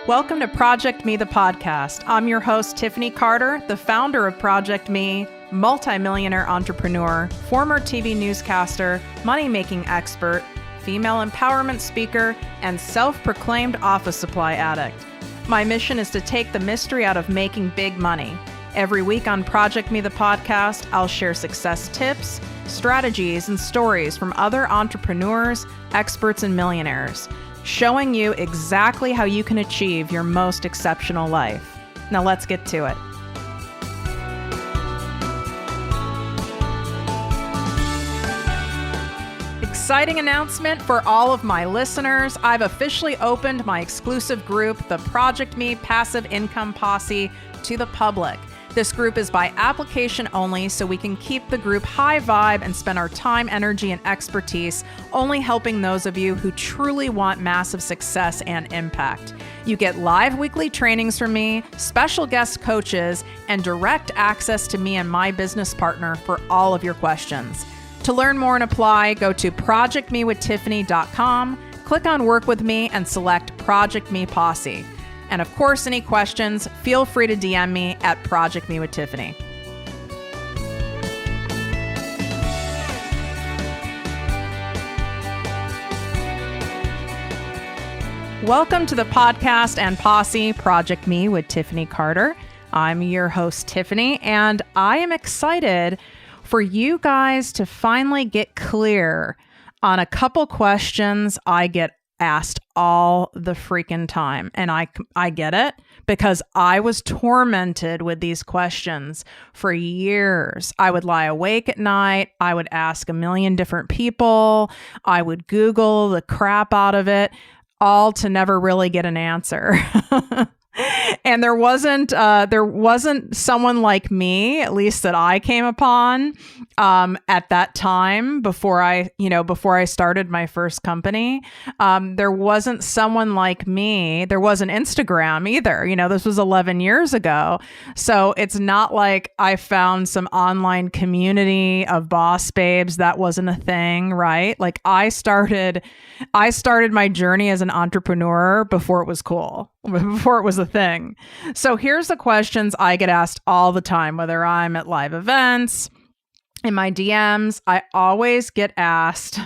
Welcome to ProjectME, the podcast. I'm your host, Tiffany Carter, the founder of ProjectME, multimillionaire entrepreneur, former TV newscaster, money-making expert, female empowerment speaker, and self-proclaimed office supply addict. My mission is to take the mystery out of making big money. Every week on ProjectME, the podcast, I'll share success tips, strategies, and stories from other entrepreneurs, experts, and millionaires, showing you exactly how you can achieve your most exceptional life. Now let's get to it. Exciting announcement for all of my listeners. I've officially opened my exclusive group, the ProjectME Passive Income Posse, to the public. This group is by application only, so we can keep the group high vibe and spend our time, energy, and expertise only helping those of you who truly want massive success and impact. You get live weekly trainings from me, special guest coaches, and direct access to me and my business partner for all of your questions. To learn more and apply, go to projectmewithtiffany.com, click on Work With Me, and select ProjectME Posse. And of course, any questions, feel free to DM me at ProjectME with Tiffany. Welcome to the podcast and posse, ProjectME with Tiffany Carter. I'm your host, Tiffany, and I am excited for you guys to finally get clear on a couple questions I get asked all the freaking time. And I get it, because I was tormented with these questions for years. I would lie awake at night. I would ask a million different people. I would Google the crap out of it, all to never really get an answer. And there wasn't someone like me, at least that I came upon at that time before I started my first company. There wasn't someone like me. There wasn't Instagram either. This was 11 years ago. So it's not like I found some online community of boss babes. That wasn't a thing, right? Like I started my journey as an entrepreneur before it was cool, before it was a thing. So here's the questions I get asked all the time, whether I'm at live events, in my DMs. I always get asked,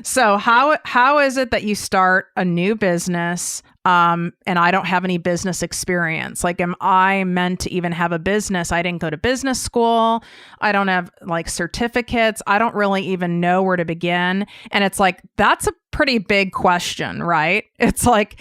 so how is it that you start a new business and I don't have any business experience? Like, am I meant to even have a business? I didn't go to business school. I don't have certificates. I don't really even know where to begin. And it's like, that's a pretty big question, right? It's like,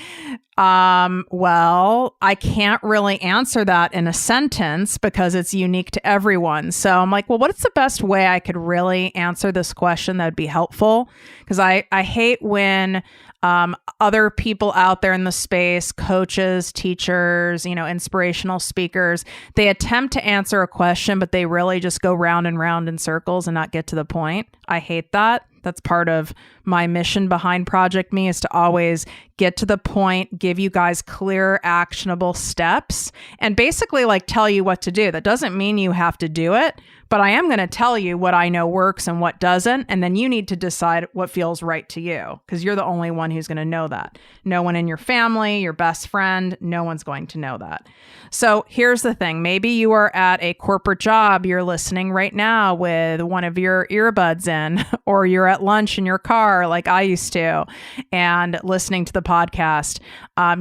well, I can't really answer that in a sentence because it's unique to everyone. So I'm like, well, what's the best way I could really answer this question that would be helpful? Because I hate when other people out there in the space, coaches, teachers, inspirational speakers, they attempt to answer a question, but they really just go round and round in circles and not get to the point. I hate that. That's part of my mission behind ProjectME, is to always get to the point, give you guys clear, actionable steps, and basically tell you what to do. That doesn't mean you have to do it, but I am going to tell you what I know works and what doesn't. And then you need to decide what feels right to you, because you're the only one who's going to know that. No one in your family, your best friend, no one's going to know that. So here's the thing. Maybe you are at a corporate job. You're listening right now with one of your earbuds in, or you're at lunch in your car like I used to, and listening to the podcast.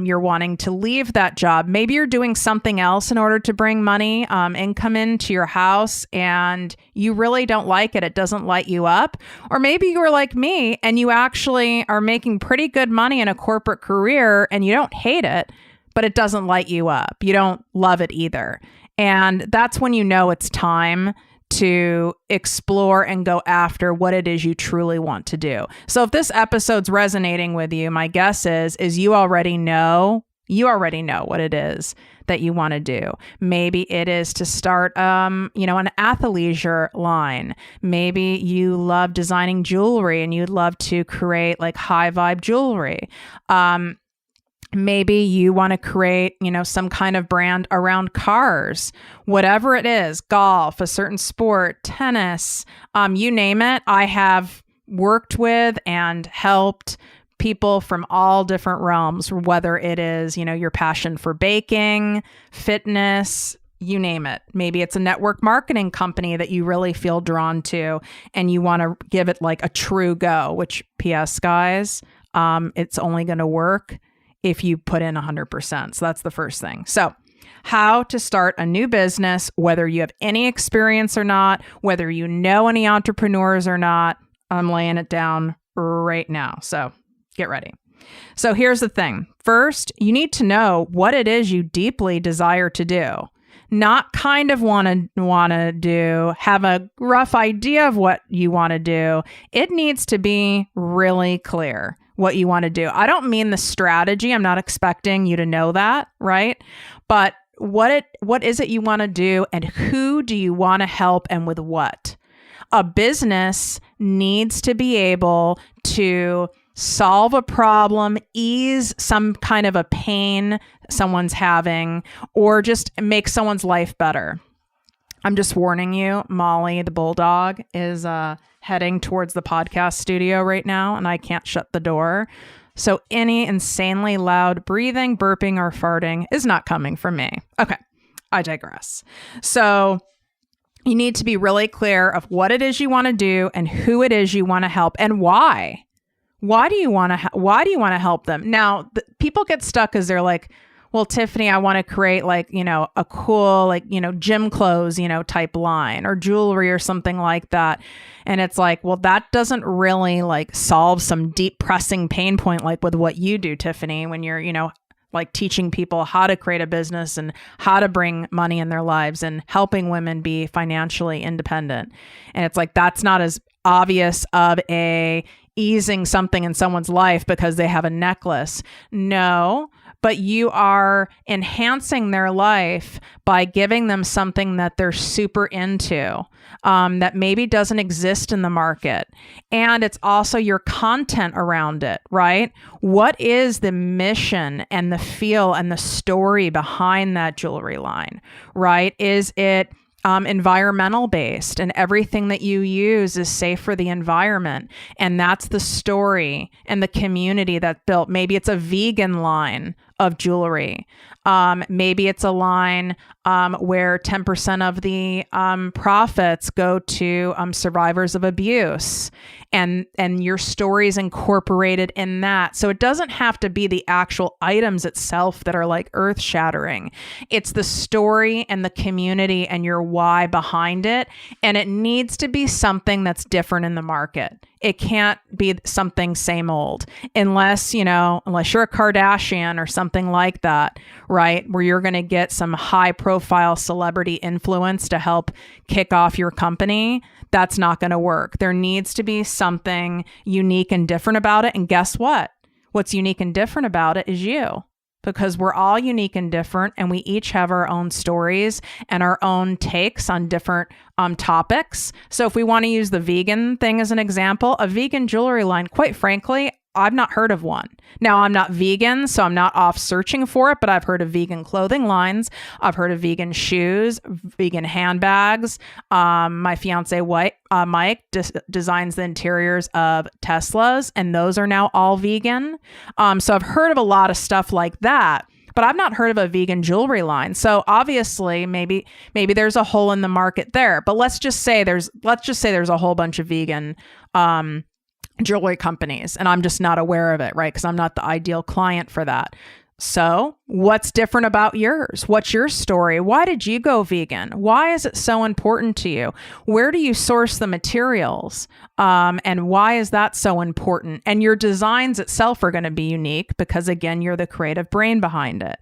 You're wanting to leave that job. Maybe you're doing something else in order to bring money, income into your house, and you really don't like it. It doesn't light you up. Or maybe you are like me and you actually are making pretty good money in a corporate career and you don't hate it, but it doesn't light you up. You don't love it either. And that's when you know it's time to explore and go after what it is you truly want to do. So if this episode's resonating with you, my guess is you already know what it is that you want to do. Maybe it is to start, an athleisure line. Maybe you love designing jewelry and you'd love to create high vibe jewelry. Maybe you want to create, some kind of brand around cars, whatever it is, golf, a certain sport, tennis, you name it. I have worked with and helped people from all different realms, whether it is, your passion for baking, fitness, you name it. Maybe it's a network marketing company that you really feel drawn to and you want to give it like a true go, which PS guys, it's only going to work if you put in 100%. So that's the first thing. So how to start a new business, whether you have any experience or not, whether you know any entrepreneurs or not, I'm laying it down right now. So get ready. So here's the thing. First, you need to know what it is you deeply desire to do. Not kind of want to do, have a rough idea of what you want to do. It needs to be really clear what you want to do. I don't mean the strategy. I'm not expecting you to know that, right? But what is it you want to do and who do you want to help and with what? A business needs to be able to solve a problem, ease some kind of a pain someone's having, or just make someone's life better. I'm just warning you, Molly, the bulldog, is heading towards the podcast studio right now, and I can't shut the door. So any insanely loud breathing, burping, or farting is not coming from me. Okay, I digress. So you need to be really clear of what it is you want to do and who it is you want to help and why. Why do you want to help them? Now, people get stuck because they're like, well, Tiffany, I want to create like, a cool, like, gym clothes, type line or jewelry or something like that. And it's like, well, that doesn't really like solve some deep pressing pain point, like with what you do, Tiffany, when you're, like teaching people how to create a business and how to bring money in their lives and helping women be financially independent. And it's like, that's not as obvious of a easing something in someone's life because they have a necklace. No, but you are enhancing their life by giving them something that they're super into, that maybe doesn't exist in the market. And it's also your content around it, right? What is the mission and the feel and the story behind that jewelry line, right? Is it environmental based and everything that you use is safe for the environment? And that's the story and the community that's built. Maybe it's a vegan line of jewelry. Maybe it's a line where 10% of the profits go to survivors of abuse, and your story is incorporated in that. So it doesn't have to be the actual items itself that are like earth shattering. It's the story and the community and your why behind it. And it needs to be something that's different in the market. It can't be something same old unless you're a Kardashian or something like that, right? Where you're going to get some high profile celebrity influence to help kick off your company. That's not going to work. There needs to be something unique and different about it. And guess what? What's unique and different about it is you. Because we're all unique and different, and we each have our own stories and our own takes on different topics. So if we want to use the vegan thing as an example, a vegan jewelry line, quite frankly, I've not heard of one. Now, I'm not vegan, so I'm not off searching for it, but I've heard of vegan clothing lines. I've heard of vegan shoes, vegan handbags. My fiance, Mike, designs the interiors of Teslas, and those are now all vegan. So I've heard of a lot of stuff like that, but I've not heard of a vegan jewelry line. So obviously, maybe there's a hole in the market there. But let's just say there's a whole bunch of vegan jewelry companies, and I'm just not aware of it, right? Because I'm not the ideal client for that. So what's different about yours? What's your story? Why did you go vegan? Why is it so important to you? Where do you source the materials? And why is that so important? And your designs itself are going to be unique because, again, you're the creative brain behind it.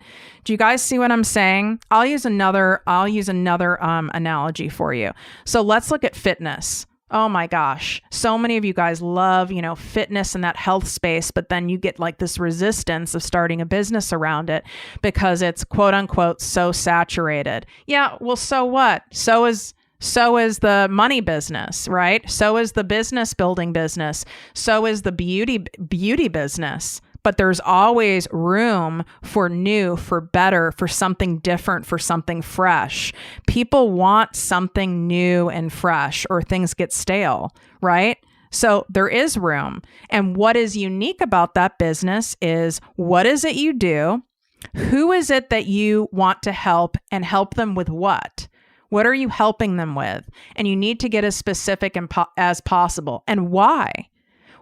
Do you guys see what I'm saying? I'll use another analogy for you. So let's look at fitness. Oh my gosh. So many of you guys love, fitness and that health space, but then you get like this resistance of starting a business around it because it's quote unquote so saturated. Yeah. Well, so what? So is the money business, right? So is the business building business. So is the beauty business. But there's always room for new, for better, for something different, for something fresh. People want something new and fresh, or things get stale, right? So there is room. And what is unique about that business is, what is it you do? Who is it that you want to help, and help them with what? What are you helping them with? And you need to get as specific as possible. And why?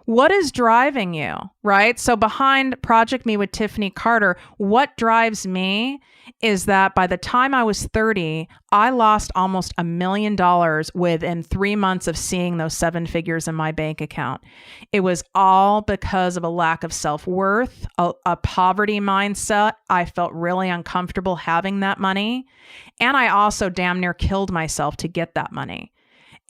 What is driving you, right? So behind ProjectME with Tiffany Carter, what drives me is that by the time I was 30, I lost almost $1 million within 3 months of seeing those 7 figures in my bank account. It was all because of a lack of self-worth, a poverty mindset. I felt really uncomfortable having that money. And I also damn near killed myself to get that money.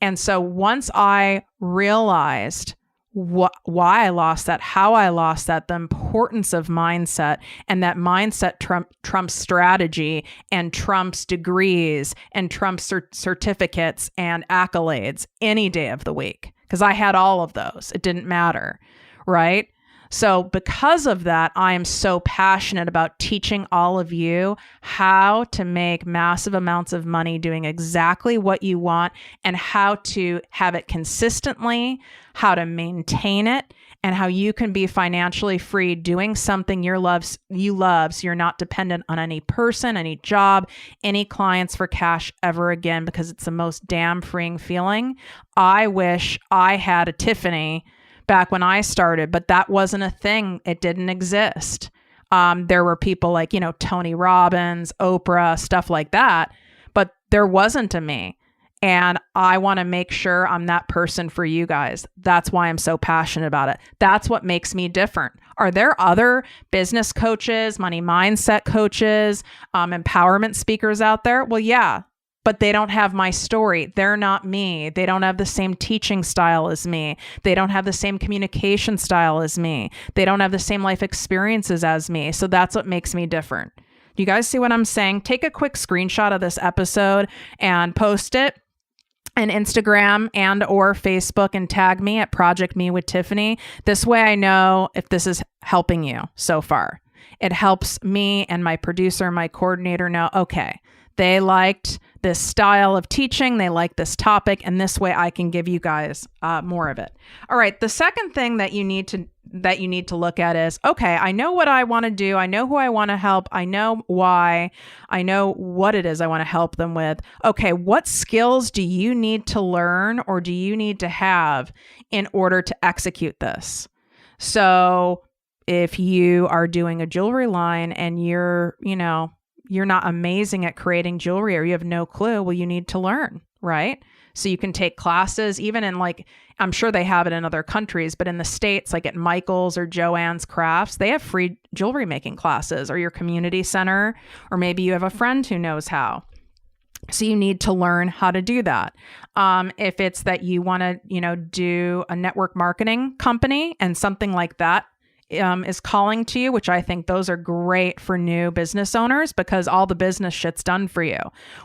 And so once I realized why I lost that, how I lost that, the importance of mindset, and that mindset trumps strategy and trumps degrees and trumps certificates and accolades any day of the week, because I had all of those. It didn't matter, right? So because of that, I am so passionate about teaching all of you how to make massive amounts of money doing exactly what you want, and how to have it consistently, how to maintain it, and how you can be financially free doing something you love, so you're not dependent on any person, any job, any clients for cash ever again, because it's the most damn freeing feeling. I wish I had a Tiffany back when I started, but that wasn't a thing. It didn't exist. There were people like, Tony Robbins, Oprah, stuff like that, but there wasn't a me. And I want to make sure I'm that person for you guys. That's why I'm so passionate about it. That's what makes me different. Are there other business coaches, money mindset coaches, empowerment speakers out there? Well, yeah. But they don't have my story. They're not me. They don't have the same teaching style as me. They don't have the same communication style as me. They don't have the same life experiences as me. So that's what makes me different. You guys see what I'm saying? Take a quick screenshot of this episode and post it on Instagram and or Facebook and tag me at ProjectME with Tiffany. This way I know if this is helping you so far. It helps me and my producer, my coordinator know, okay, they liked this style of teaching. They like this topic. And this way I can give you guys more of it. All right. The second thing that you need to look at is, okay, I know what I want to do. I know who I want to help. I know why. I know what it is I want to help them with. Okay. What skills do you need to learn, or do you need to have in order to execute this? So if you are doing a jewelry line and you're not amazing at creating jewelry, or you have no clue, well, you need to learn, right? So you can take classes, even in I'm sure they have it in other countries, but in the States, like at Michael's or Joann's Crafts, they have free jewelry making classes, or your community center, or maybe you have a friend who knows how. So you need to learn how to do that. If it's that you want to, do a network marketing company and something like that is calling to you, which I think those are great for new business owners, because all the business shit's done for you.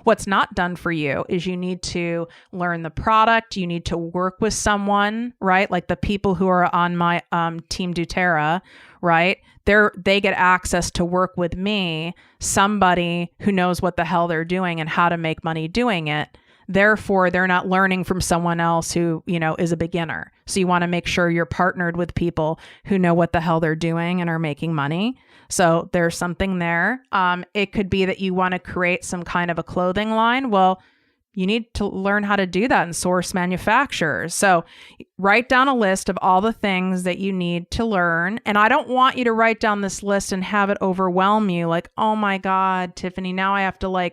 What's not done for you is you need to learn the product. You need to work with someone, right? Like the people who are on my Team doTERRA, right? They get access to work with me, somebody who knows what the hell they're doing and how to make money doing it. Therefore, they're not learning from someone else who, is a beginner. So you want to make sure you're partnered with people who know what the hell they're doing and are making money. So there's something there. It could be that you want to create some kind of a clothing line. Well, you need to learn how to do that and source manufacturers. So write down a list of all the things that you need to learn. And I don't want you to write down this list and have it overwhelm you. Like, oh my God, Tiffany, now I have to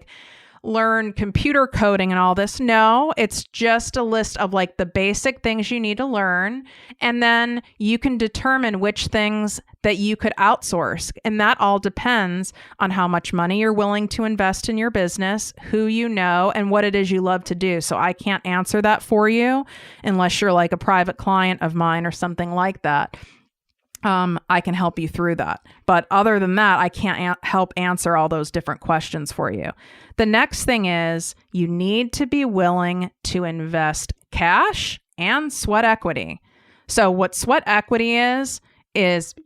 learn computer coding and all this. No, it's just a list of the basic things you need to learn. And then you can determine which things that you could outsource. And that all depends on how much money you're willing to invest in your business, who you know, and what it is you love to do. So I can't answer that for you unless you're a private client of mine or something like that. I can help you through that. But other than that, I can't help answer all those different questions for you. The next thing is you need to be willing to invest cash and sweat equity. So what sweat equity is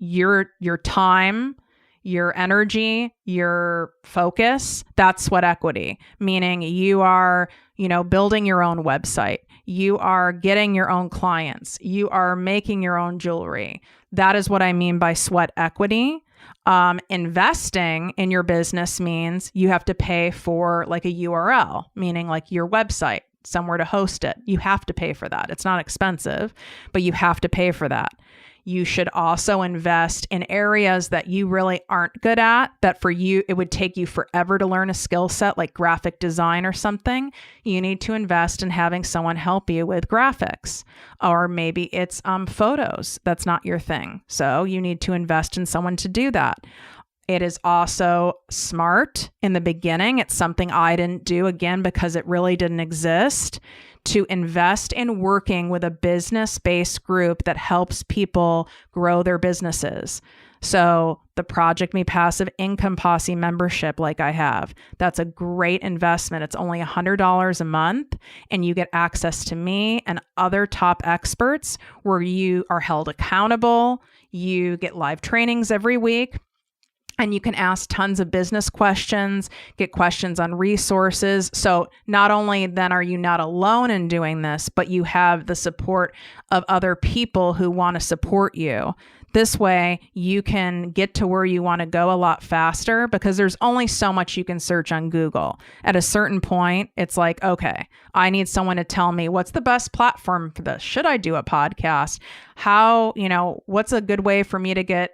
your time, your energy, your focus. That's sweat equity, meaning you are, building your own website. You are getting your own clients. You are making your own jewelry. That is what I mean by sweat equity. Investing in your business means you have to pay for like a URL, meaning like your website, somewhere to host it. You have to pay for that. It's not expensive, but you have to pay for that. You should also invest in areas that you really aren't good at, that for you, it would take you forever to learn a skill set like graphic design or something. You need to invest in having someone help you with graphics, or maybe it's photos. That's not your thing. So you need to invest in someone to do that. It is also smart in the beginning. It's something I didn't do, again, because it really didn't exist, to invest in working with a business-based group that helps people grow their businesses. So the ProjectME Passive Income Posse membership, like I have, that's a great investment. It's only $100 a month, and you get access to me and other top experts where you are held accountable. You get live trainings every week. And you can ask tons of business questions, get questions on resources. So not only then are you not alone in doing this, but you have the support of other people who want to support you. This way, you can get to where you want to go a lot faster, because there's only so much you can search on Google. At a certain point, it's like, okay, I need someone to tell me what's the best platform for this. Should I do a podcast? How, what's a good way for me to get,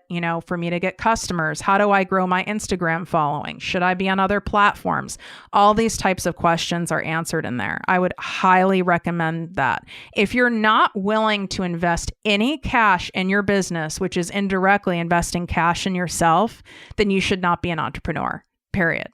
customers? How do I grow my Instagram following? Should I be on other platforms? All these types of questions are answered in there. I would highly recommend that. If you're not willing to invest any cash in your business, which is indirectly investing cash in yourself, then you should not be an entrepreneur, period.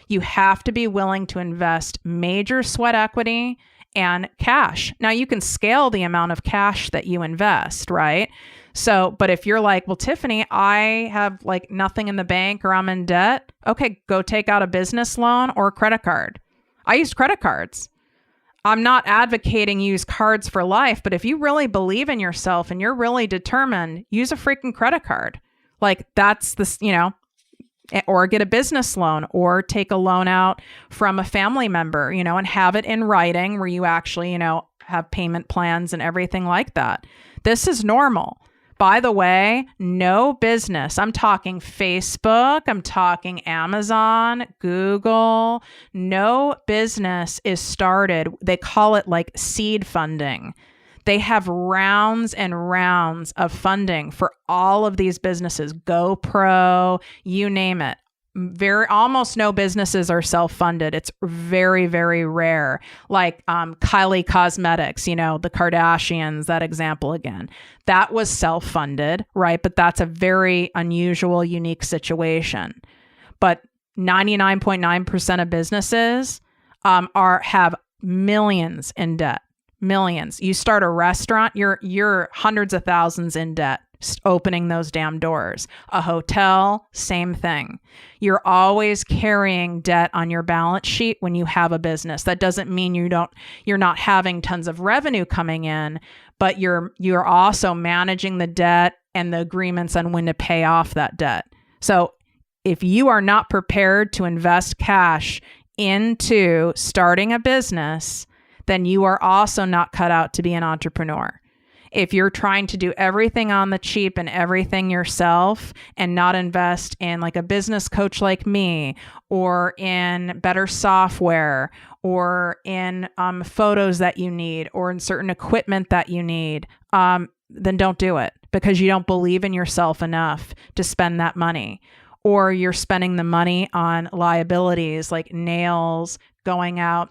You have to be willing to invest major sweat equity and cash. Now, you can scale the amount of cash that you invest, right? So, but if you're like, well, Tiffany, I have like nothing in the bank or I'm in debt. Okay, go take out a business loan or a credit card. I use credit cards. I'm not advocating use cards for life, but if you really believe in yourself and you're really determined, use a freaking credit card. Like that's the, or get a business loan or take a loan out from a family member, and have it in writing where you actually, have payment plans and everything like that. This is normal. By the way, no business, I'm talking Facebook, I'm talking Amazon, Google, no business is started. They call it like seed funding. They have rounds and rounds of funding for all of these businesses, GoPro, you name it. Almost no businesses are self-funded. It's very, very rare. Like Kylie Cosmetics, the Kardashians, that example again. That was self-funded, right? But that's a very unusual, unique situation. But 99.9% of businesses have millions in debt. Millions. You start a restaurant, you're hundreds of thousands in debt opening those damn doors. A hotel, same thing. You're always carrying debt on your balance sheet when you have a business. That doesn't mean you're not having tons of revenue coming in, but you're also managing the debt and the agreements on when to pay off that debt. So if you are not prepared to invest cash into starting a business, then you are also not cut out to be an entrepreneur. If you're trying to do everything on the cheap and everything yourself and not invest in like a business coach like me, or in better software, or in photos that you need, or in certain equipment that you need, then don't do it, because you don't believe in yourself enough to spend that money. Or you're spending the money on liabilities like nails, going out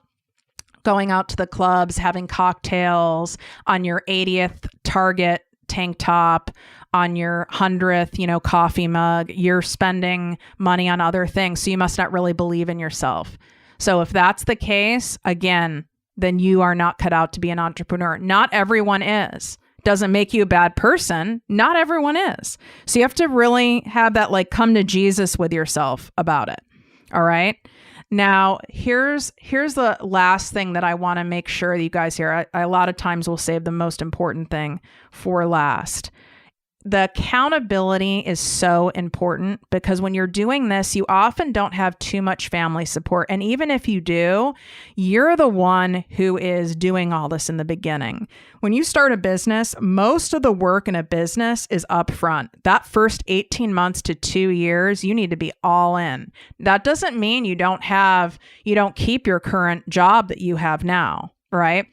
to the clubs, having cocktails, on your 80th Target tank top, on your 100th, coffee mug. You're spending money on other things. So you must not really believe in yourself. So if that's the case, again, then you are not cut out to be an entrepreneur. Not everyone is. Doesn't make you a bad person. Not everyone is. So you have to really have that like come to Jesus with yourself about it. All right. Now, here's the last thing that I want to make sure that you guys hear. I a lot of times will save the most important thing for last. the accountability is so important because when you're doing this, you often don't have too much family support. And even if you do, you're the one who is doing all this in the beginning. When you start a business, most of the work in a business is upfront. That first 18 months to 2 years, you need to be all in. That doesn't mean you don't keep your current job that you have now, right?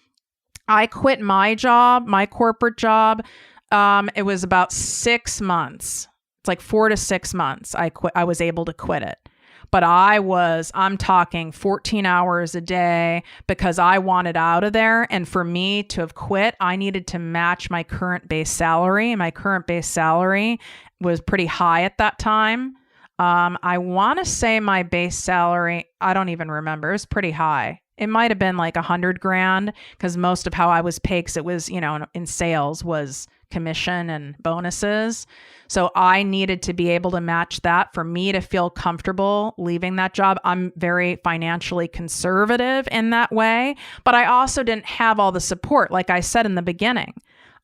I quit my job, my corporate job. It was about 6 months. It's like 4 to 6 months. I was able to quit it. But I'm talking 14 hours a day because I wanted out of there. And for me to have quit, I needed to match my current base salary. And my current base salary was pretty high at that time. I want to say my base salary, I don't even remember. It was pretty high. It might have been like $100,000 because most of how I was paid, because it was, in sales, was commission and bonuses. So I needed to be able to match that for me to feel comfortable leaving that job. I'm very financially conservative in that way, but I also didn't have all the support. Like I said in the beginning,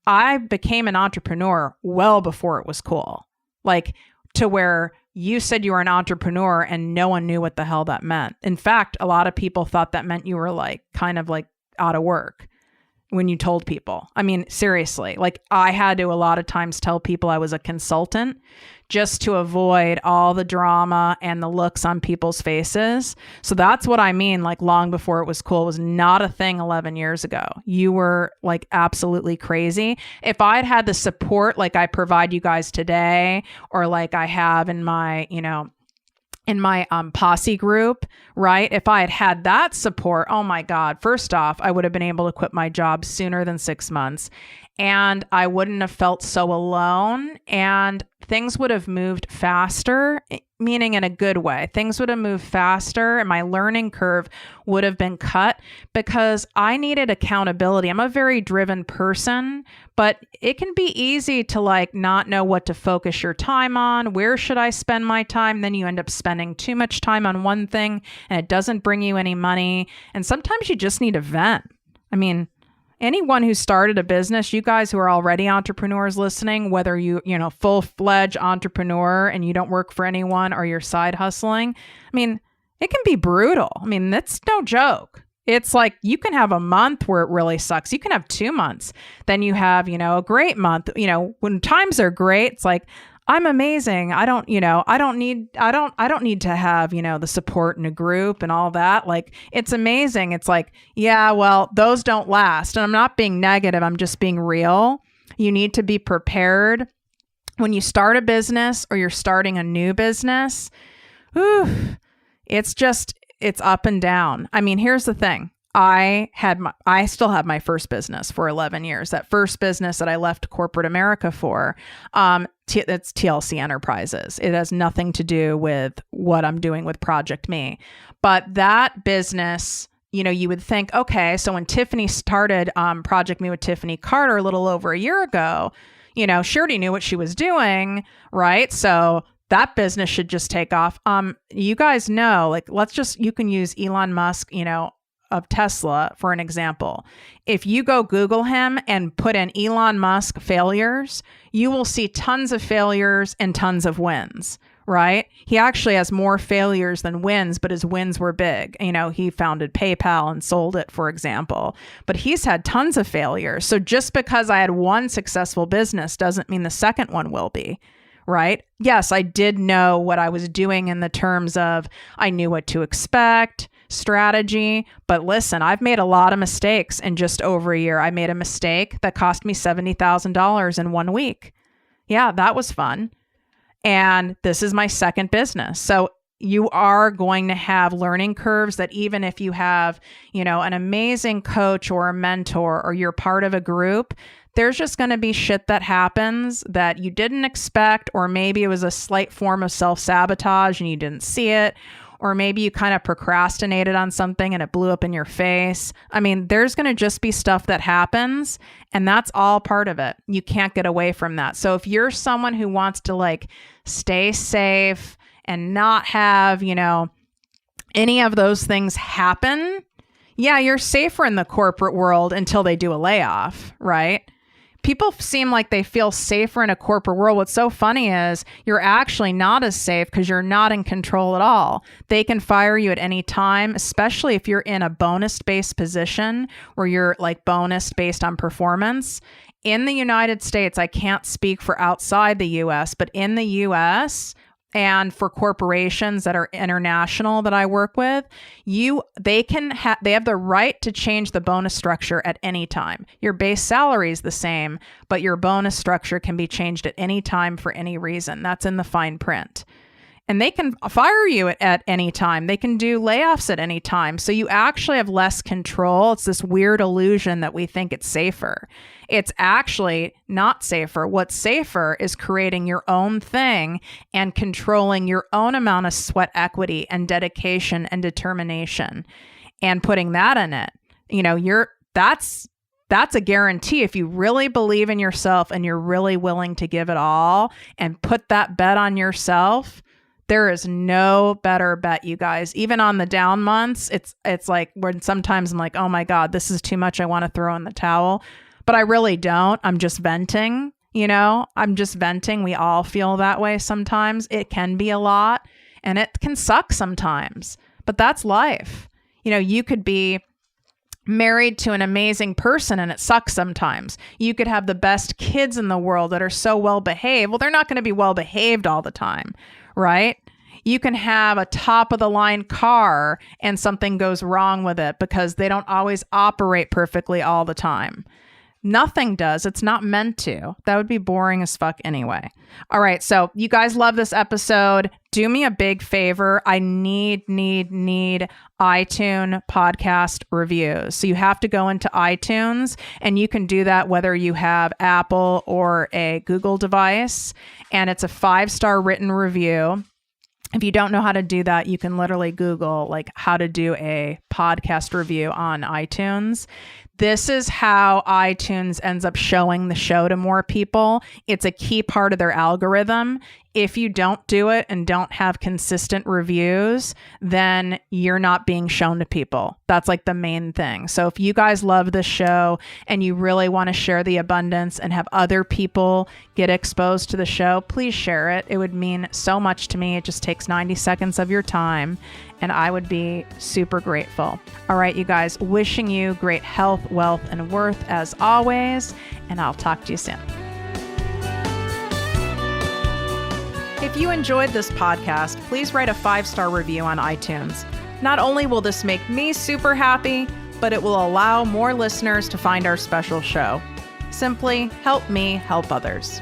I became an entrepreneur well before it was cool. Like to where you said you were an entrepreneur and no one knew what the hell that meant. In fact, a lot of people thought that meant you were like kind of like out of work when you told people. I mean, seriously, like I had to a lot of times tell people I was a consultant just to avoid all the drama and the looks on people's faces. So that's what I mean. Like long before it was cool, it was not a thing 11 years ago. You were like absolutely crazy. If I'd had the support like I provide you guys today, or like I have in my, posse group, right? If I had that support, oh my God, first off, I would have been able to quit my job sooner than 6 months. And I wouldn't have felt so alone, and things would have moved faster, meaning in a good way. Things would have moved faster and my learning curve would have been cut because I needed accountability. I'm a very driven person, but it can be easy to like not know what to focus your time on. Where should I spend my time? Then you end up spending too much time on one thing and it doesn't bring you any money. And sometimes you just need a vent. I mean, anyone who started a business, you guys who are already entrepreneurs listening, whether full-fledged entrepreneur and you don't work for anyone or you're side hustling, I mean, it can be brutal. I mean, that's no joke. It's like you can have a month where it really sucks. You can have 2 months. Then you have, a great month. When times are great, it's like, I'm amazing. I don't need to have, the support in a group and all that. Like, it's amazing. It's like, yeah, well, those don't last. And I'm not being negative. I'm just being real. You need to be prepared when you start a business or you're starting a new business. It's up and down. I mean, here's the thing. I still have my first business for 11 years. That first business that I left corporate America for, it's TLC Enterprises. It has nothing to do with what I'm doing with ProjectME. But that business, you would think, okay, so when Tiffany started ProjectME with Tiffany Carter a little over a year ago, she already knew what she was doing, right? So that business should just take off. You guys know, like, you can use Elon Musk, of Tesla for an example. If you go Google him and put in Elon Musk failures, you will see tons of failures and tons of wins, right? He actually has more failures than wins, but his wins were big. He founded PayPal and sold it, for example, but he's had tons of failures. So just because I had one successful business doesn't mean the second one will be. Right? Yes, I did know what I was doing in the terms of I knew what to expect, strategy. But listen, I've made a lot of mistakes in just over a year. I made a mistake that cost me $70,000 in 1 week. Yeah, that was fun. And this is my second business. So you are going to have learning curves that even if you have, an amazing coach or a mentor or you're part of a group, there's just going to be shit that happens that you didn't expect, or maybe it was a slight form of self-sabotage and you didn't see it, or maybe you kind of procrastinated on something and it blew up in your face. I mean, there's going to just be stuff that happens, and that's all part of it. You can't get away from that. So if you're someone who wants to like stay safe and not have, any of those things happen, yeah, you're safer in the corporate world until they do a layoff, right? people seem like they feel safer in a corporate world. What's so funny is you're actually not as safe because you're not in control at all. They can fire you at any time, especially if you're in a bonus-based position where you're like bonus based on performance. In the United States, I can't speak for outside the US, but in the US, and for corporations that are international that I work with, they have the right to change the bonus structure at any time. Your base salary is the same, but your bonus structure can be changed at any time for any reason. That's in the fine print. And they can fire you at any time. They can do layoffs at any time. So you actually have less control. It's this weird illusion that we think it's safer. It's actually not safer. What's safer is creating your own thing and controlling your own amount of sweat equity and dedication and determination and putting that in it. You know, that's a guarantee. If you really believe in yourself and you're really willing to give it all and put that bet on yourself, there is no better bet, you guys. Even on the down months, it's like when sometimes I'm like, oh my God, this is too much. I want to throw in the towel. But I really don't. I'm just venting, you know, I'm just venting. We all feel that way sometimes. It can be a lot and it can suck sometimes, but that's life. You know, you could be married to an amazing person and it sucks sometimes. You could have the best kids in the world that are so well behaved. Well, they're not going to be well behaved all the time, right? You can have a top of the line car and something goes wrong with it because they don't always operate perfectly all the time. Nothing does. It's not meant to. That would be boring as fuck anyway. All right. So you guys love this episode. Do me a big favor. I need iTunes podcast reviews. So you have to go into iTunes and you can do that whether you have Apple or a Google device. And it's a 5-star written review. If you don't know how to do that, you can literally Google like how to do a podcast review on iTunes. This is how iTunes ends up showing the show to more people. It's a key part of their algorithm. If you don't do it and don't have consistent reviews, then you're not being shown to people. That's like the main thing. So if you guys love this show and you really want to share the abundance and have other people get exposed to the show, please share it. It would mean so much to me. It just takes 90 seconds of your time and I would be super grateful. All right, you guys, wishing you great health, wealth, and worth as always, and I'll talk to you soon. If you enjoyed this podcast, please write a 5-star review on iTunes. Not only will this make me super happy, but it will allow more listeners to find our special show. Simply help me help others.